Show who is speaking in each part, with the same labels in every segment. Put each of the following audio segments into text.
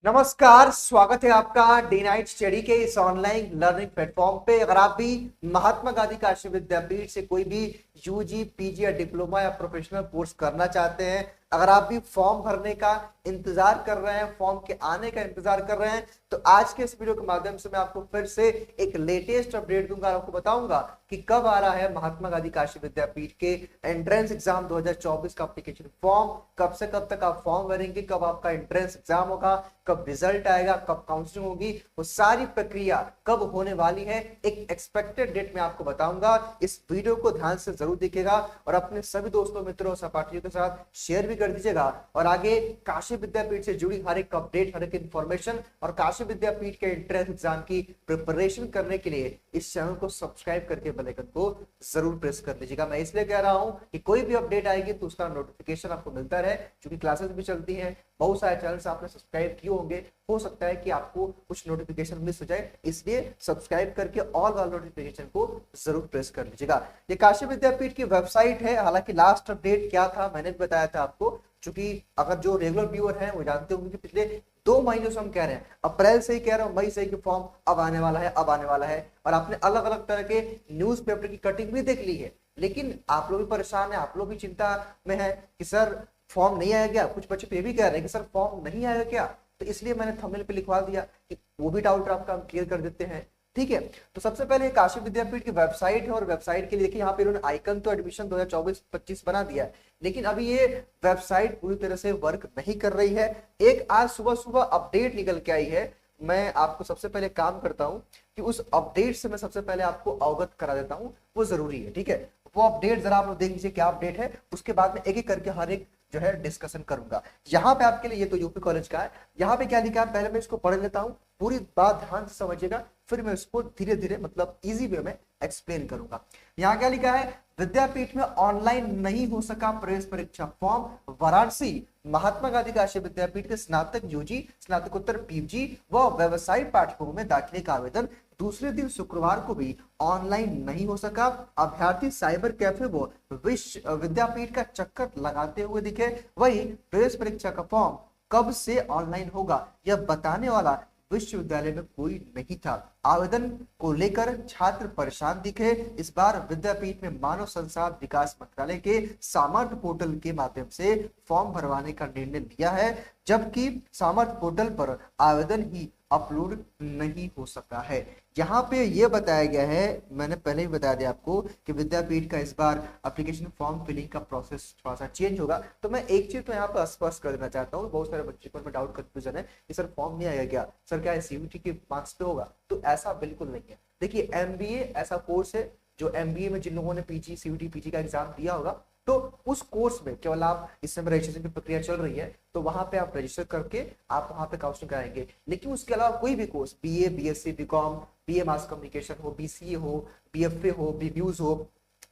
Speaker 1: नमस्कार, स्वागत है आपका डे नाइट स्टडी के इस ऑनलाइन लर्निंग प्लेटफॉर्म पे। अगर आप भी महात्मा गांधी काशी विद्यापीठ से कोई भी यूजी, पीजी या डिप्लोमा या प्रोफेशनल कोर्स करना चाहते हैं, अगर आप भी फॉर्म भरने का इंतजार कर रहे हैं, फॉर्म के आने का इंतजार कर रहे हैं, तो आज के इस वीडियो के माध्यम से मैं आपको फिर से एक लेटेस्ट अपडेट दूंगा। आपको बताऊंगा कि कब आ रहा है महात्मा गांधी काशी विद्यापीठ के एंट्रेंस एग्जाम 2024 का एप्लीकेशन फॉर्म। कब से कब तक आप फॉर्म भरेंगे, कब आपका एंट्रेंस एग्जाम होगा, कब रिजल्ट आएगा, कब काउंसलिंग होगी, वो सारी प्रक्रिया कब होने वाली है, एक एक्सपेक्टेड डेट में आपको बताऊंगा। इस वीडियो को ध्यान से जरूर देखिएगा और अपने सभी दोस्तों, मित्रों, सहपाठियों के साथ शेयर भी कर दीजिएगा। और आगे काशी विद्यापीठ से जुड़ी हर एक अपडेट, हर एक इंफॉर्मेशन और काशी विद्यापीठ के एंट्रेंस एग्जाम की प्रिपरेशन करने के लिए इस चैनल को सब्सक्राइब करके बेल आइकन को जरूर प्रेस कर लीजिएगा। मैं इसलिए कह रहा हूं कि कोई भी अपडेट आएगी तो उसका नोटिफिकेशन आपको मिलता रहे, क्योंकि क्लासेस भी चलती हैं, बहुत सारे चैनल आपने सब्सक्राइब किए होंगे, हो सकता है कि आपको कुछ नोटिफिकेशन मिस हो जाए, इसलिए सब्सक्राइब करके ऑल वाले नोटिफिकेशन को जरूर प्रेस कर लीजिएगा। ये काशी विद्यापीठ की वेबसाइट है। हालांकि लास्ट अपडेट क्या था मैंने भी बताया था आपको, क्योंकि अगर जो रेगुलर व्यूअर हैं वो जानते होंगे कि पिछले 2 महीनों से हम कह रहे हैं, अप्रैल से ही कह रहे हैं, मई से ही कि फॉर्म अब आने वाला है, अब आने वाला है। और आपने अलग अलग तरह के न्यूज़पेपर की कटिंग भी देख ली है, लेकिन आप लोग भी परेशान है, आप लोग भी चिंता में है कि सर फॉर्म नहीं आया क्या। कुछ बच्चे तो ये भी कह रहे हैं कि सर फॉर्म नहीं आएगा क्या, तो इसलिए मैंने थंबनेल पे लिखवा दिया कि वो भी डाउट आपका हम क्लियर कर देते हैं। ठीक है, तो सबसे पहले काशी विद्यापीठ की वेबसाइट है, और वेबसाइट के लिए देखिए यहाँ पे इन्होंने आइकन तो एडमिशन 2024-25 बना दिया है, लेकिन अभी ये वेबसाइट पूरी तरह से वर्क नहीं कर रही है। एक आज सुबह सुबह अपडेट निकल के आई है। मैं आपको सबसे पहले काम करता हूं कि उस अपडेट से मैं सबसे पहले आपको अवगत करा देता हूं, वो जरूरी है। ठीक है, वो अपडेट जरा आप लोग देख लीजिए क्या अपडेट है, उसके बाद में एक एक करके हर एक जो है डिस्कशन करूंगा। यहाँ पे आपके लिए, ये तो यूपी कॉलेज का है, यहाँ पे क्या लिखा है पहले मैं इसको पढ़ लेता हूँ, पूरी बात ध्यान से समझिएगा, फिर मैं इसको धीरे धीरे मतलब इजी वे में एक्सप्लेन करूंगा। यहाँ क्या लिखा है, विद्यापीठ में ऑनलाइन नहीं हो सका प्रवेश परीक्षा फॉर्म, वाराणसी महात्मा गांधी काशी विद्यापीठ के स्नातक यूजी, स्नातकोत्तर पीजी व व्यवसायिक पाठ्यक्रमों में दाखिले का आवेदन दूसरे दिन शुक्रवार को भी ऑनलाइन नहीं हो सका। अभ्यर्थी साइबर कैफे व विश्व विद्यापीठ का चक्कर लगाते हुए दिखे। वही प्रवेश परीक्षा का फॉर्म कब से ऑनलाइन होगा यह बताने वाला विश्वविद्यालय में कोई नहीं था। आवेदन को लेकर छात्र परेशान दिखे। इस बार विद्यापीठ में मानव संसाधन विकास मंत्रालय के सामर्थ्य पोर्टल के माध्यम से फॉर्म भरवाने का निर्णय लिया है, जबकि सामर्थ्य पोर्टल पर आवेदन ही अपलोड नहीं हो सका है। यहाँ पे ये बताया गया है, मैंने पहले ही बता दिया आपको कि विद्यापीठ का इस बार एप्लीकेशन फॉर्म फिलिंग का प्रोसेस थोड़ा सा चेंज होगा। तो मैं एक चीज तो यहाँ पे स्पष्ट कर देना चाहता हूँ, बहुत सारे बच्चों को डाउट कंफ्यूजन है कि सर फॉर्म नहीं आएगा क्या, सर क्या सीयूटी के मार्क्स पे होगा, तो ऐसा बिल्कुल नहीं है। देखिए एमबीए ऐसा कोर्स है जो एमबीए में जिन लोगों ने पीजी, सीयूटी, पीजी का एग्जाम दिया होगा, तो उस कोर्स में केवल आप, इस समय रजिस्ट्रेशन की प्रक्रिया चल रही है, तो वहां पे आप रजिस्टर करके आप वहां पे काउंसलिंग कराएंगे। लेकिन उसके अलावा कोई भी course, BA, BSc, BCom, BA mass communication हो, बीसीए हो, बीएफए हो, बीव्यूज हो,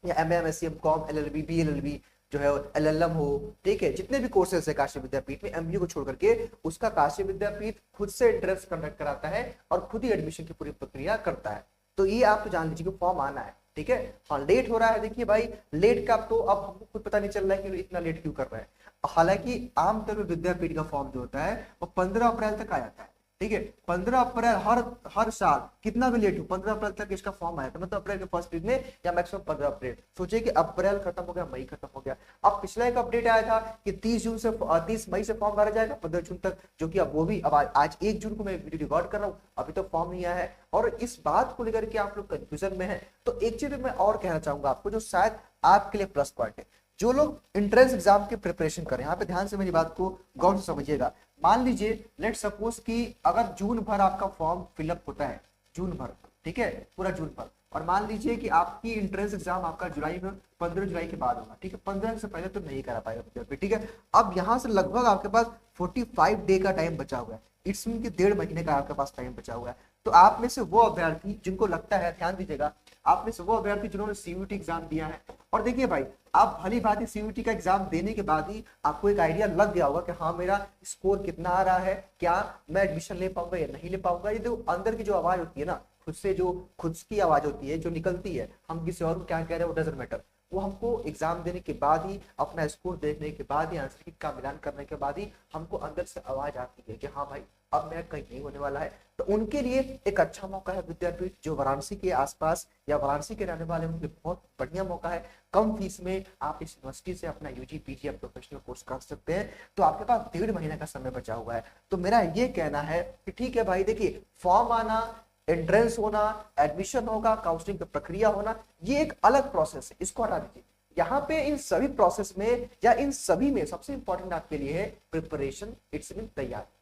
Speaker 1: या MA, MSc, MCom, LLB, BLLB जो है, एलएलएम हो, ठीक है, जितने भी कोर्सेज है काशी विद्यापीठ में एमबीए को छोड़ करके, उसका काशी विद्यापीठ खुद से एंट्रेंस कंडक्ट कराता है और खुद ही एडमिशन की पूरी प्रक्रिया करता है। तो ये आप तो जान लीजिए कि फॉर्म आना है। ठीक है, हाँ लेट हो रहा है, देखिए भाई लेट का तो अब हमको खुद पता नहीं चल रहा है कि इतना लेट क्यों कर रहा है। हालांकि आमतौर पर विद्यापीठ का फॉर्म जो होता है वो 15 अप्रैल तक आ जाता है। ठीक है, 15 अप्रैल हर हर साल कितना भी लेट हो, 15 अप्रैल तक इसका फॉर्म आया था, मतलब अप्रैल के फर्स्ट वीक में या मैक्सिमम 15 अप्रैल। सोचिए कि अप्रैल खत्म हो गया, मई खत्म हो गया। अब पिछला एक अपडेट आया था कि 30 मई से फॉर्म भरा जाएगा 15 जून तक, जो कि अब वो भी, अब आज 1 जून को मैं वीडियो रिकॉर्ड कर रहा हूँ, अभी तो फॉर्म नहीं आया है। और इस बात को लेकर के आप लोग कंफ्यूजन में है, तो एक चीज मैं और कहना चाहूंगा आपको जो शायद आपके लिए प्लस पॉइंट है। जो लोग एंट्रेंस एग्जाम की प्रिपरेशन करें, यहाँ पे ध्यान से मेरी बात को गौर से समझिएगा। मान लीजिए लेट सपोज कि अगर जून भर आपका फॉर्म फिलअप होता है, जून भर, ठीक है, पूरा जून भर, और मान लीजिए कि आपकी एंट्रेंस एग्जाम आपका जुलाई में 15 जुलाई के बाद होगा, ठीक है, 15 से पहले तो नहीं करा पाएगा विद्यार्थी। ठीक है, अब यहाँ से लगभग आपके पास 45 डे का टाइम बचा हुआ है, इट्स मीन कि 1.5 महीने का आपके पास टाइम बचा हुआ है। तो आप में से वो अभ्यर्थी जिनको लगता है, ध्यान दीजिएगा, आप में से वो अभ्यर्थी जिन्होंने सीयूटी एग्जाम दिया है, और देखिए भाई आप भली भांति सीयूटी का एग्जाम देने के बाद ही आपको एक आइडिया लग गया होगा कि हाँ मेरा स्कोर कितना आ रहा है, क्या मैं एडमिशन ले पाऊंगा या नहीं ले पाऊंगा। ये जो अंदर की जो आवाज होती है ना, खुद से जो खुद की आवाज होती है जो निकलती है, हम किसी और को क्या कह रहे हैं वो डजंट मैटर, वो हमको एग्जाम देने के बाद ही, अपना स्कोर देखने के बाद ही, आंसर की का मिलान करने के बाद ही हमको अंदर से आवाज आती है कि हाँ भाई अब मेरा कहीं नहीं होने वाला है, तो उनके लिए एक अच्छा मौका है विद्यापीठ, जो वाराणसी के आसपास या वाराणसी के रहने वाले उनके बहुत बढ़िया मौका है। कम फीस में आप इस यूनिवर्सिटी से अपना यूजी पीजी या प्रोफेशनल कोर्स कर सकते हैं। तो आपके पास 1.5 महीने का समय बचा हुआ है। तो मेरा ये कहना है कि ठीक है भाई, देखिए फॉर्म आना, एंट्रेंस होना, एडमिशन होगा, काउंसलिंग की प्रक्रिया होना, ये एक अलग प्रोसेस है, इसको हटा दीजिए। यहाँ पे इन सभी प्रोसेस में या इन सभी में सबसे इंपॉर्टेंट आपके लिए है प्रिपरेशन, इट्स मीन तैयारी।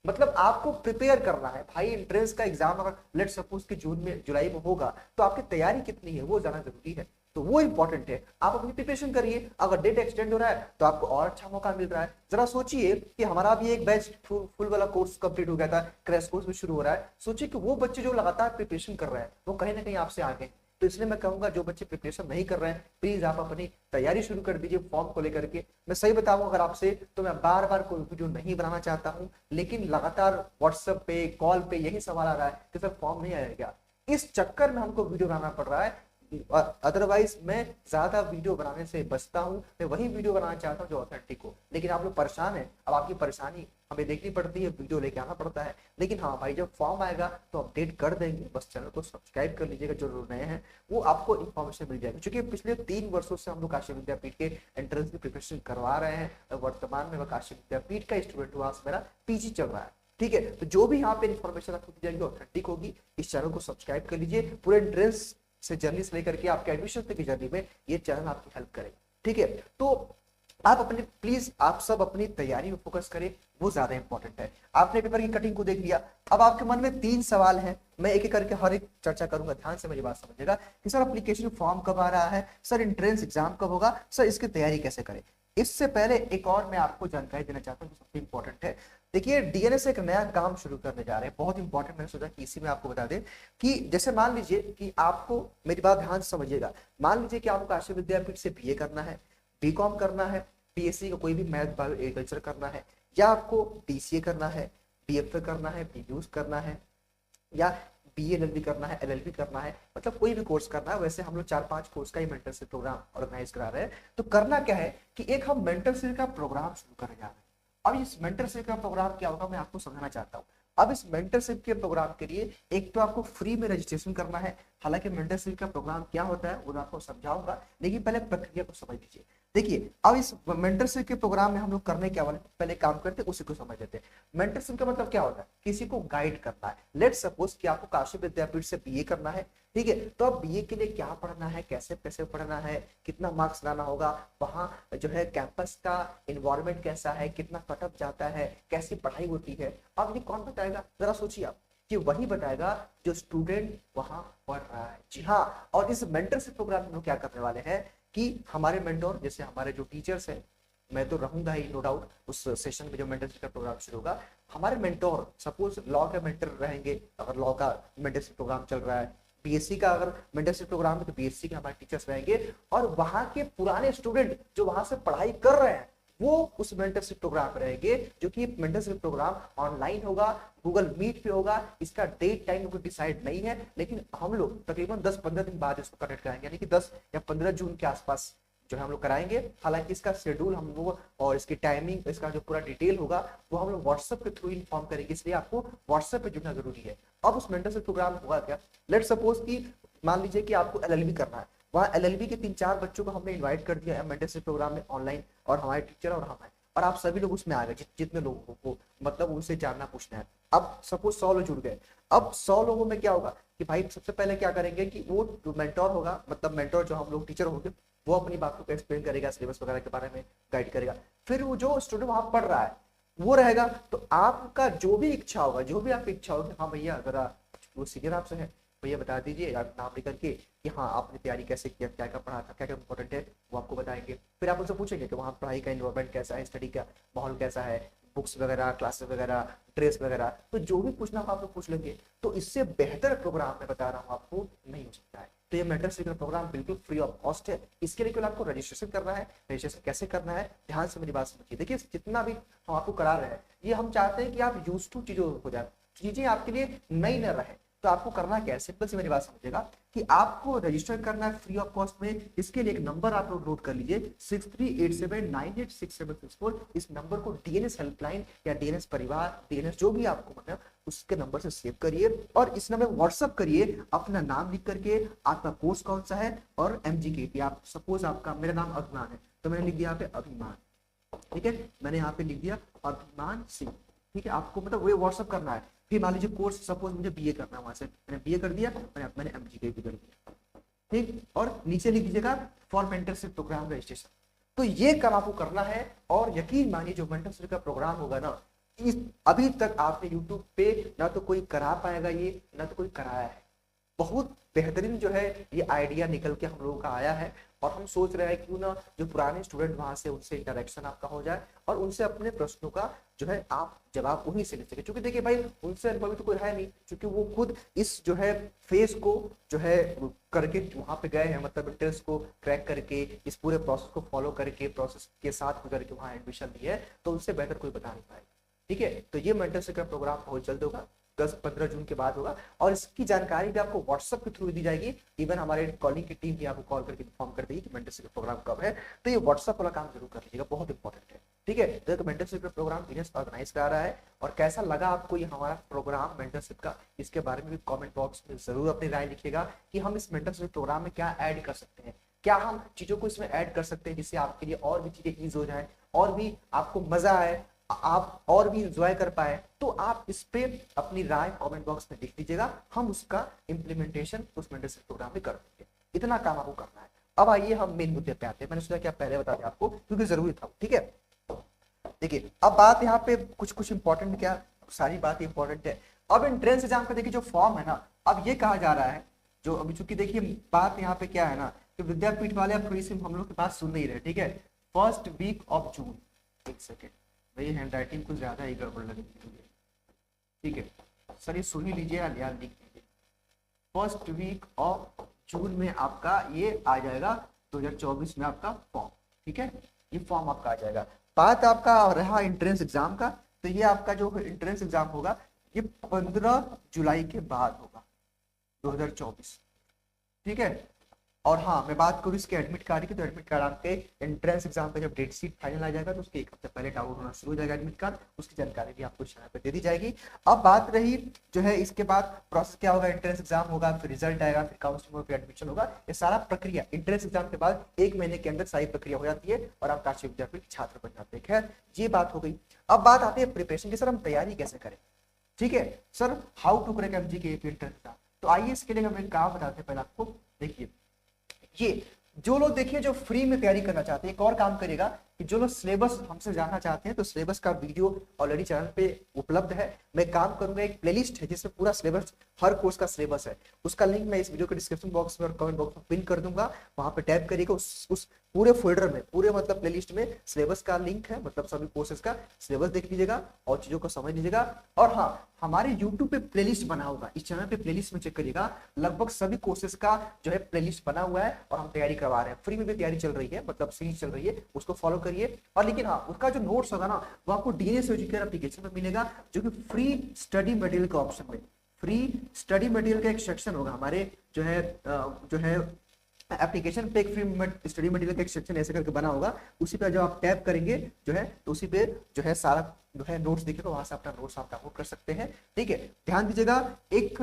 Speaker 1: मतलब आपको प्रिपेयर करना है भाई। एंट्रेंस का एग्जाम अगर लेट सपोज कि जून में जुलाई में होगा, तो आपकी तैयारी कितनी है वो जाना जरूरी है, तो वो इंपॉर्टेंट है। आप अपनी प्रिपरेशन करिए। अगर डेट एक्सटेंड हो रहा है तो आपको और अच्छा मौका मिल रहा है। जरा सोचिए कि हमारा भी एक बैच फुल वाला कोर्स कंप्लीट हो गया था, क्रैश कोर्स भी शुरू हो रहा है। सोचिए कि वो बच्चे जो लगातार प्रिपरेशन कर रहे हैं वो कहीं ना कहीं आपसे आगे हैं। तो इसलिए मैं कहूंगा जो बच्चे प्रिपरेशन नहीं कर रहे हैं, प्लीज आप अपनी तैयारी शुरू कर दीजिए फॉर्म को लेकर के। मैं सही बताऊं अगर आपसे, तो मैं बार बार कोई वीडियो नहीं बनाना चाहता हूं, लेकिन लगातार व्हाट्सएप पे कॉल पे यही सवाल आ रहा है कि सर फॉर्म नहीं आएगा क्या। इस चक्कर में हमको वीडियो बनाना पड़ रहा है। अदरवाइज मैं ज्यादा वीडियो बनाने से बचता हूं। मैं वही वीडियो बनाना चाहता हूं जो ऑथेंटिक हो। लेकिन आप लोग परेशान हैं, अब आपकी परेशानी हमें देखनी पड़ती है, वीडियो लेके आना पड़ता है। लेकिन हाँ भाई, जब फॉर्म आएगा तो अपडेट कर देंगे। बस चैनल को सब्सक्राइब कर लीजिएगा, जो लोग नए हैं वो आपको इन्फॉर्मेशन मिल जाएगी। क्योंकि पिछले 3 वर्षों से हम लोग काशी विद्यापीठ के एंट्रेंस की प्रिपरेशन करवा रहे हैं। वर्तमान में मैं काशी विद्यापीठ का स्टूडेंट हुआ, मेरा पीजी चल रहा है। ठीक है, तो जो भी यहाँ पे इन्फॉर्मेशन आपको दी जाएगी ऑथेंटिक होगी। इस चैनल को सब्सक्राइब कर लीजिए। पूरे एंट्रेंस से जर्नी से लेकर के आपके एडमिशन तक की जर्नी में ये चैनल आपकी हेल्प करेगा। ठीक है, तो आप अपने प्लीज आप सब अपनी तैयारी में फोकस करें, वो ज्यादा इंपॉर्टेंट है। आपने पेपर की कटिंग को देख लिया। अब आपके मन में 3 सवाल हैं, मैं एक एक करके हर एक चर्चा करूंगा। ध्यान से मेरी बात समझिएगा कि सर एप्लीकेशन फॉर्म कब आ रहा है, सर एंट्रेंस एग्जाम कब होगा, सर इसकी तैयारी कैसे करें। इससे पहले एक और मैं आपको जानकारी देना चाहता हूँ जो सबसे इंपॉर्टेंट है। देखिए डीएनएस एक नया काम शुरू करने जा रहे हैं, बहुत इंपॉर्टेंट। मैंने सोचा कि इसी में आपको बता दें कि जैसे मान लीजिए कि आपको, मेरी बात ध्यान से समझिएगा, मान लीजिए कि आपको काशी विद्यापीठ से बीए करना है, बीकॉम करना है, बीएससी का कोई भी मैथ बायो एग्रीकल्चर करना है, या आपको बीसीए करना है, बीएफए करना है, बीयूज करना है, या बीएलएलबी करना है, एलएलबी करना है, मतलब कोई भी कोर्स करना है। वैसे हम लोग 4-5 कोर्स का ही मेंटरशिप प्रोग्राम ऑर्गेनाइज करा रहे हैं। तो करना क्या है कि एक हम मेंटरशिप का प्रोग्राम शुरू करने जा रहे हैं। अब इस मेंटरशिप का प्रोग्राम क्या होगा मैं आपको समझाना चाहता हूँ। अब इस मेंटरशिप के प्रोग्राम के लिए एक तो आपको फ्री में रजिस्ट्रेशन करना है। हालांकि मेंटरशिप का प्रोग्राम क्या होता है वो मैं आपको समझाऊंगा, लेकिन पहले प्रक्रिया को समझ लीजिए। देखिए अब इस मेंटरशिप के प्रोग्राम में हम लोग करने क्या वाले, पहले काम करते हैं उसी को समझ लेते हैं। मेंटरशिप का मतलब क्या होता है, किसी को गाइड करना है। लेट सपोज कि आपको काशी विद्यापीठ से बीए करना है, ठीक है, तो अब बीए के लिए क्या पढ़ना है, कैसे कैसे पढ़ना है, कितना मार्क्स लाना होगा, वहां जो है कैंपस का इन्वायरमेंट कैसा है, कितना कटअप जाता है, कैसी पढ़ाई होती है, अब ये कौन बताएगा। जरा सोचिए आप कि वही बताएगा जो स्टूडेंट वहां पढ़ रहा है। जी हाँ, और इस मेंटरशिप प्रोग्राम में हम लोग क्या करने वाले हैं कि हमारे मेंटोर, जैसे हमारे जो टीचर्स हैं, मैं तो रहूंगा ही नो डाउट उस सेशन में जो मेंटरशिप का प्रोग्राम शुरू होगा। हमारे मेंटोर सपोज लॉ के मेंटर रहेंगे, अगर लॉ का मेंटरशिप प्रोग्राम चल रहा है, बीएससी का अगर मेंटरशिप प्रोग्राम है तो बीएससी के हमारे टीचर्स रहेंगे, और वहां के पुराने स्टूडेंट जो वहां से पढ़ाई कर रहे हैं वो उस मेंटरशिप प्रोग्राम में रहेंगे। जो कि मेंटरशिप प्रोग्राम ऑनलाइन होगा, गूगल मीट पे होगा। इसका डेट टाइम कोई डिसाइड नहीं है, लेकिन हम लोग तकरीबन 10-15 दिन बाद इसको कनेक्ट कराएंगे, यानी कि 10 या 15 जून के आसपास जो है हम लोग कराएंगे। हालांकि इसका शेड्यूल हम लोग और इसकी टाइमिंग, इसका जो पूरा डिटेल होगा वो हम लोग व्हाट्सएप के थ्रू इन्फॉर्म करेंगे, इसलिए आपको व्हाट्सएप पे जुड़ना जरूरी है। अब उस मेंटरशिप प्रोग्राम में होगा क्या, लेट सपोज कि मान लीजिए कि आपको एलएलबी करना है, वहाँ एलएलबी के 3-4 बच्चों को हमने इन्वाइट कर दिया है मेंटरशिप प्रोग्राम में ऑनलाइन, और हमारे टीचर और हम हैं, और आप सभी लोग उसमें आ गए जितने लोगों को मतलब उनसे जानना पूछना है। अब सपोज 100 लोग जुड़ गए। अब 100 लोगों में क्या होगा कि भाई सबसे पहले क्या करेंगे कि वो जो मेंटोर होगा, मतलब मेंटोर जो हम लोग टीचर होंगे, वो अपनी बातों को एक्सप्लेन करेगा, सिलेबस वगैरह के बारे में गाइड करेगा। फिर वो जो स्टूडेंट वहां पढ़ रहा है वो रहेगा। तो आपका जो भी इच्छा होगा, जो भी आपकी इच्छा होगी, हाँ भैया जरा वो सीनियर आपसे है, भैया बता दीजिए आप नाम लिख करके कि हाँ आपने तैयारी कैसे किया, क्या क्या पढ़ा था, क्या क्या इंपॉर्टेंट है, वो आपको बताएंगे। फिर आप उनसे पूछेंगे कि वहाँ पढ़ाई का इन्वायरमेंट कैसा है, स्टडी का माहौल कैसा है, बुक्स वगैरह, क्लासेस वगैरह, ड्रेस वगैरह, तो जो भी पूछना हो आप लोग पूछ लेंगे। तो इससे बेहतर प्रोग्राम मैं बता रहा हूँ आपको नहीं हो सकता है। तो ये मेंटरशिप प्रोग्राम बिल्कुल फ्री ऑफ कॉस्ट है। इसके लिए केवल आपको रजिस्ट्रेशन करना है। रजिस्ट्रेशन कैसे करना है, ध्यान से मेरी बात समझिए। देखिए जितना भी हम आपको करा रहे हैं, ये हम चाहते हैं कि आप यूज टू चीजों हो जाए, चीजें आपके लिए नई न रहे। तो आपको करना क्या है, सिंपल सी मेरी बात समझिएगा कि आपको रजिस्टर करना है फ्री ऑफ कॉस्ट में। इसके लिए एक नंबर आप लोग नोट कर लीजिए 6387986764। इस नंबर को डीएनएस हेल्पलाइन या डीएनएस परिवार, डीएनएस जो भी आपको मतलब उसके नंबर से सेव करिए और इस नंबर व्हाट्सअप करिए अपना नाम लिख करके, आपका कोर्स कौन सा है और एमजीके। आप सपोज आपका, मेरा नाम अभिमान है तो मैंने लिख दिया यहाँ पे अभिमान, ठीक है, मैंने यहाँ पे लिख दिया अभिमान सिंह, ठीक है। आपको मतलब वो व्हाट्सअप करना है। फिर मान लीजिए कोर्स सपोज मुझे बीए करना है, वहां से मैंने बीए कर दिया, मैंने एमजीके भी कर दिया, ठीक। और नीचे लिख दीजिएगा फॉर मेंटरशिप प्रोग्राम रजिस्ट्रेशन। तो ये काम आपको करना है और यकीन मानिए जो मेंटरशिप का प्रोग्राम होगा ना, इस अभी तक आपने यूट्यूब पे ना तो कोई करा पाएगा ये, ना तो कोई कराया है। बहुत बेहतरीन जो है ये आइडिया निकल के हम लोगों का आया है और हम सोच रहे हैं क्यों ना जो पुराने स्टूडेंट वहां से उनसे इंटरेक्शन आपका हो जाए और उनसे अपने प्रश्नों का जो है आप जवाब उन्हीं से ले सके। क्योंकि देखिए भाई उनसे अनुभवी तो कोई है नहीं, क्योंकि वो खुद इस जो है फेस को जो है करके वहां पे गए हैं, मतलब इंटरेस्ट को क्रैक करके इस पूरे प्रोसेस को फॉलो करके प्रोसेस के साथ गुजर के वहां एडमिशन लिए है, तो उनसे बेहतर कोई बता नहीं पाएगा, ठीक है। तो ये मेंटरशिप का प्रोग्राम बहुत जल्द होगा, 10-15 जून के बाद होगा और इसकी जानकारी भी आपको व्हाट्सएप के थ्रू दी जाएगी। इवन हमारे कॉलिंग की टीम भी आपको कॉल करके इन्फॉर्म कर देगी कि मेंटरशिप प्रोग्राम कब है। तो ये व्हाट्सएप वाला काम जरूर कर लीजिएगा, बहुत इंपॉर्टेंट है, ठीक है। तो मेंटरशिप प्रोग्राम डीएनएस ऑर्गेनाइज करा रहा है और कैसा लगा आपको ये हमारा प्रोग्राम मेंटरशिप का, इसके बारे में भी कॉमेंट बॉक्स में जरूर अपनी राय लिखिएगा कि हम इस मेंटरशिप प्रोग्राम में क्या ऐड कर सकते हैं, क्या हम चीजों को इसमें ऐड कर सकते हैं जिससे आपके लिए और भी चीजें ईज हो जाए और भी आपको मजा आए, आप और भी इंजॉय कर पाए। तो आप इस पे अपनी राय कमेंट बॉक्स में लिख दीजिएगा, हम उसका इम्प्लीमेंटेशन उस मेंटरशिप प्रोग्राम में कर देंगे। इतना काम आपको करना है। अब आइए हम मेन मुद्दे पे आते हैं। मैंने सोचा कि आप पहले बता दें आपको क्योंकि जरूरी था, ठीक है। देखिए अब बात यहाँ पे कुछ इंपॉर्टेंट, क्या सारी बात इंपॉर्टेंट है। अब एंट्रेंस एग्जाम का देखिए जो फॉर्म है ना, अब ये कहा जा रहा है जो अभी, चूंकि देखिए बात यहाँ पे क्या है ना कि विद्यापीठ वाले अब थोड़ी सी हम लोग के पास सुन नहीं रहे, ठीक है। फर्स्ट वीक ऑफ जून, एक सेकेंड भाई हैंड राइटिंग कुछ ज्यादा ही गड़बड़ लगी मुझे, ठीक है सर, ये सुन ही लीजिए या लिख लीजिए। फर्स्ट वीक ऑफ जून में आपका ये आ जाएगा 2024 में आपका फॉर्म, ठीक है, ये फॉर्म आपका आ जाएगा। बात आपका रहा एंट्रेंस एग्जाम का, तो ये आपका जो एंट्रेंस एग्जाम होगा ये 15 जुलाई के बाद होगा 2024, ठीक है। और हाँ मैं बात करूँ इसके एडमिट कार्ड की, तो एडमिट कार्ड आपके एंट्रेंस एग्जाम का जब डेट शीट फाइनल आ जाएगा तो उसके एक हफ्ते पहले डाउनलोड होना शुरू हो जाएगा एडमिट कार्ड, उसकी जानकारी भी आपको चैनल पे दे दी जाएगी। अब बात रही जो है इसके बाद प्रोसेस क्या होगा, एंट्रेंस एग्जाम होगा, फिर रिजल्ट आएगा, फिर काउंसलिंग होगा, फिर एडमिशन होगा। ये सारा प्रक्रिया एंट्रेंस एग्जाम के बाद 1 महीने के अंदर सारी प्रक्रिया हो जाती है और आप काशी विद्यापीठ के छात्र बन जाते हैं। खैर ये बात हो गई। अब बात आती है प्रिपरेशन की, सर हम तैयारी कैसे करें, ठीक है sir, how to crack MGK entrance exam. तो आइए इसके लिए हम एक काम बताते हैं पहले आपको। देखिए ये जो लोग देखिए जो फ्री में तैयारी करना चाहते हैं, एक और काम करेगा कि जो लोग सिलेबस हमसे जानना चाहते हैं तो सिलेबस का वीडियो ऑलरेडी चैनल पे उपलब्ध है। मैं काम करूंगा, एक प्लेलिस्ट है जिसमें पूरा सिलेबस, हर कोर्स का सिलेबस है, उसका लिंक मैं इस वीडियो के डिस्क्रिप्शन बॉक्स में और कमेंट बॉक्स में पिन कर दूंगा। वहां पे टैप करिएगा, उस पूरे फोल्डर में, पूरे मतलब प्लेलिस्ट में सिलेबस का लिंक है, मतलब सभी कोर्सेज का सिलेबस देख लीजिएगा और चीजों को समझ लीजिएगा। और हाँ हमारे यूट्यूब पे प्लेलिस्ट बना होगा, इस चैनल पे प्लेलिस्ट में चेक करिएगा, लगभग सभी कोर्सेज का जो है प्लेलिस्ट बना हुआ है और हम तैयारी करवा रहे हैं। फ्री में भी तैयारी चल रही है, मतलब सीरीज चल रही है, उसको फॉलो करिए। और लेकिन हाँ उसका जो नोट्स होगा ना वो आपको डीएनएस एजुकेटर एप्लीकेशन में मिलेगा, जो कि फ्री स्टडी मटेरियल के ऑप्शन में, फ्री स्टडी मटेरियल का एक सेक्शन होगा हमारे जो है एप्लीकेशन पे, एक फ्री स्टडी मटेरियल का एक सेक्शन ऐसे करके बना होगा। उसी पे जब आप टैप करेंगे जो है तो उसी पे जो है सारा जो है नोट्स दिखेगा, वहां से अपना नोट्स आप डाउनलोड कर सकते हैं, ठीक है। ध्यान दीजिएगा, एक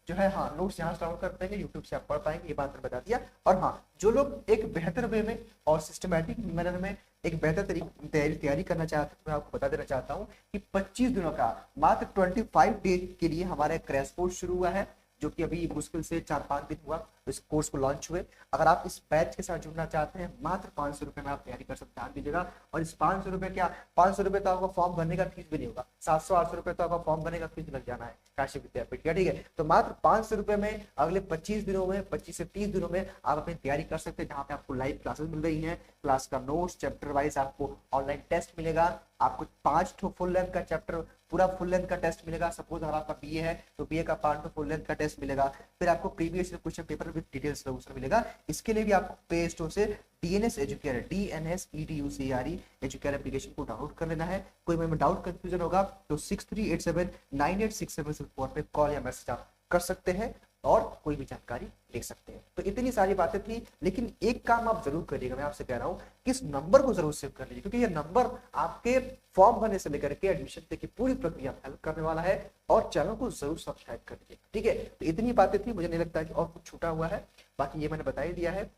Speaker 1: जो है हाँ नोट्स यहाँ से डाउनलोड कर पाएंगे, यूट्यूब से आप पढ़ पाएंगे, ये बात मैंने बता दिया। और हाँ जो लोग एक बेहतर वे में और सिस्टमैटिक मैनर में एक बेहतर तैयारी करना चाहते हैं, मैं आपको बता देना चाहता हूँ कि 25 दिनों का मात्र 25 डे के लिए हमारा क्रैश कोर्स शुरू हुआ है, जो कि अभी मुश्किल से 4-5 दिन हुआ इस कोर्स को लॉन्च हुए। अगर आप इस बैच के साथ जुड़ना चाहते हैं मात्र 500 रुपए में आप तैयारी कर सकते हैं, ध्यान दीजिएगा। और इस 500 रुपए क्या, 500 रुपए तो आपका फॉर्म भरने का फीस भी नहीं होगा, 700-800 रुपए तो आपका फॉर्म भरने का फीस लग जाना है काशी विद्यापीठ का, ठीक है। तो मात्र 500 रुपए में अगले 25 दिनों में, 25 से 30 दिनों में आप अपनी तैयारी कर सकते हैं, जहाँ पे आपको लाइव क्लासेस मिल रही है, क्लास का नोट्स चैप्टर वाइज आपको ऑनलाइन टेस्ट मिलेगा, आपको 5 फुल लेंथ का चैप्टर, पूरा फुल लेंथ का टेस्ट मिलेगा। सपोज अगर आपका बीए है तो बीए का 5 फुल लेंथ का टेस्ट मिलेगा, फिर आपको previous question paper with details solution मिलेगा। इसके लिए भी आपको प्ले स्टोर से DNS educator, DNSEDUCARE educator application को डाउनलोड कर लेना है। कोई में डाउट कंफ्यूजन होगा तो 6387986764 पे कॉल या मैसेज आप कर सकते हैं और कोई भी जानकारी ले सकते हैं। तो इतनी सारी बातें थी, लेकिन एक काम आप जरूर करिएगा, मैं आपसे कह रहा हूँ कि इस नंबर को जरूर सेव कर लीजिए, क्योंकि ये नंबर आपके फॉर्म भरने से लेकर के एडमिशन तक की पूरी प्रक्रिया में हेल्प करने वाला है। और चैनल को जरूर सब्सक्राइब कर लीजिए, ठीक है। तो इतनी बातें थी, मुझे नहीं लगता कि और कुछ छूटा हुआ है। बाकी ये मैंने बता ही दिया है।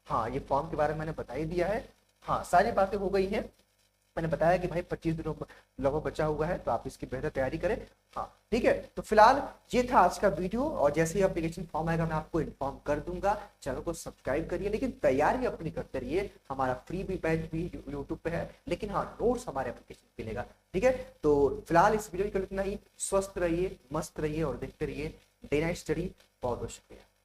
Speaker 1: हाँ, ये फॉर्म के बारे में मैंने बता ही दिया है। हाँ, सारी बातें हो गई हैं। मैंने बताया कि भाई 25 दिनों लगभग बचा हुआ है, तो आप इसकी बेहतर तैयारी करें। हाँ, ठीक है। तो फिलहाल ये था आज का वीडियो, और जैसे ही एप्लीकेशन फॉर्म आएगा मैं आपको इन्फॉर्म कर दूंगा। चैनल को सब्सक्राइब करिए, लेकिन तैयारी अपनी करते रहिए। हमारा फ्री भी बैच भी यूट्यूब पे है, लेकिन हाँ, नोट्स हमारे एप्लीकेशन पे मिलेगा, ठीक है। तो फिलहाल इस वीडियो के लिए इतना ही। स्वस्थ रहिए, मस्त रहिए और देखते रहिए डे नाइट स्टडी। बहुत बहुत शुक्रिया।